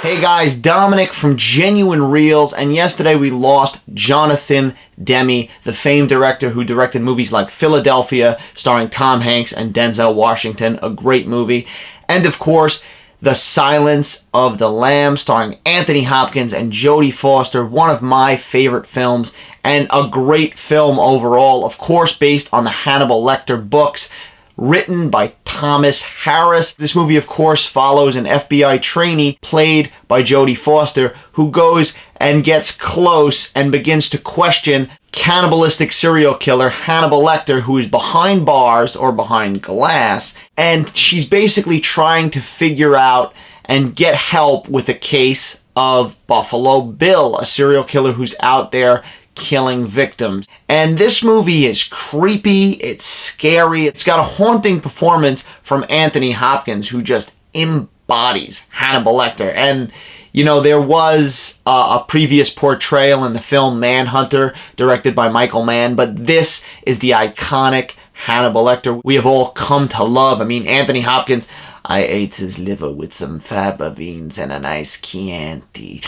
Hey guys, Dominic from Genuine Reels, and yesterday we lost Jonathan Demme, the famed director who directed movies like Philadelphia, starring Tom Hanks and Denzel Washington, a great movie, and of course, The Silence of the Lambs, starring Anthony Hopkins and Jodie Foster, one of my favorite films, and a great film overall, of course based on the Hannibal Lecter books, written by Thomas Harris. This movie, of course, follows an FBI trainee played by Jodie Foster who goes and gets close and begins to question cannibalistic serial killer Hannibal Lecter, who is behind bars or behind glass, and she's basically trying to figure out and get help with a case of Buffalo Bill, a serial killer who's out there killing victims. And this movie is creepy, it's scary, it's got a haunting performance from Anthony Hopkins, who just embodies Hannibal Lecter. And you know, there was a previous portrayal in the film Manhunter, directed by Michael Mann, but this is the iconic Hannibal Lecter we have all come to love. I mean, Anthony Hopkins, I ate his liver with some fava beans and a nice Chianti.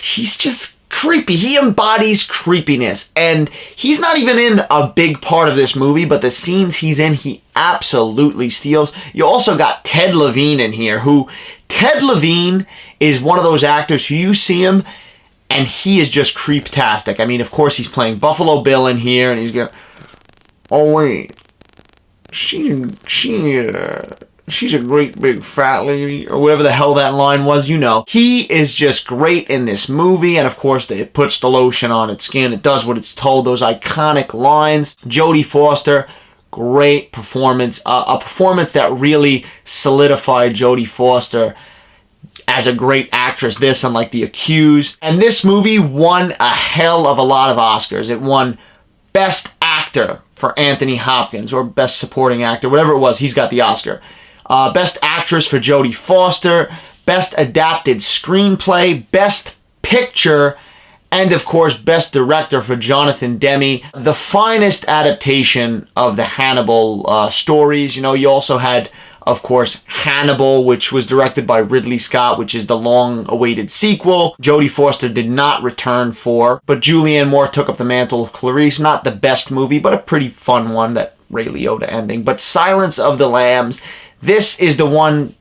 He's just creepy. He embodies creepiness, and he's not even in a big part of this movie, but the scenes he's in, he absolutely steals. You also got Ted Levine in here, Ted Levine is one of those actors who you see him and he is just creeptastic. I mean, of course he's playing Buffalo Bill in here, and he's going, oh wait, she's a great big fat lady, or whatever the hell that line was, you know. He is just great in this movie, and of course it puts the lotion on its skin. It does what it's told, those iconic lines. Jodie Foster, great performance. A performance that really solidified Jodie Foster as a great actress, this and like The Accused. And this movie won a hell of a lot of Oscars. It won Best Actor for Anthony Hopkins, or Best Supporting Actor, whatever it was, he's got the Oscar. Best Actress for Jodie Foster, Best Adapted Screenplay, Best Picture, and of course Best Director for Jonathan Demme. The finest adaptation of the Hannibal stories. You know, you also had, of course, Hannibal, which was directed by Ridley Scott, which is the long-awaited sequel. Jodie Foster did not return for, but Julianne Moore took up the mantle of Clarice. Not the best movie, but a pretty fun one, that Ray Liotta ending. But Silence of the Lambs, this is the one.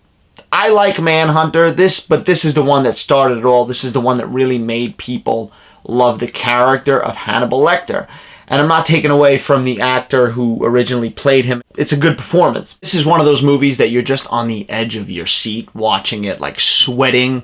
I like Manhunter, but this is the one that started it all. This is the one that really made people love the character of Hannibal Lecter. And I'm not taking away from the actor who originally played him. It's a good performance. This is one of those movies that you're just on the edge of your seat watching it, like sweating,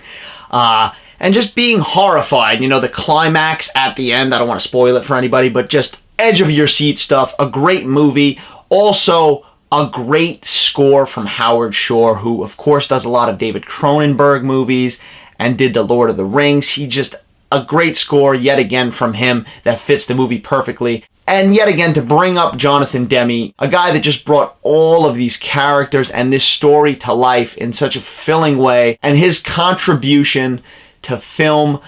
and just being horrified. You know, the climax at the end, I don't want to spoil it for anybody, but just edge of your seat stuff. A great movie. Also, a great score from Howard Shore, who of course does a lot of David Cronenberg movies and did The Lord of the Rings. He just, a great score yet again from him that fits the movie perfectly. And yet again, to bring up Jonathan Demme, a guy that just brought all of these characters and this story to life in such a fulfilling way, and his contribution to film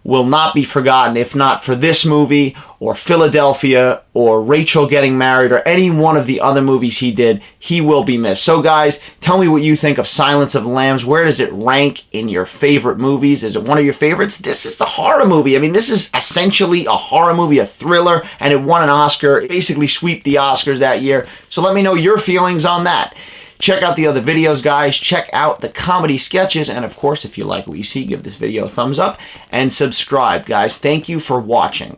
will not be forgotten, if not for this movie or Philadelphia or Rachel Getting Married or any one of the other movies he did. He will be missed. So guys, tell me what you think of Silence of the Lambs. Where does it rank in your favorite movies? Is it one of your favorites? This is a horror movie. I mean, this is essentially a horror movie, a thriller, and it won an Oscar. It basically swept the Oscars that year. So let me know your feelings on that. Check out the other videos, guys. Check out the comedy sketches. And of course, if you like what you see, give this video a thumbs up and subscribe, guys. Thank you for watching.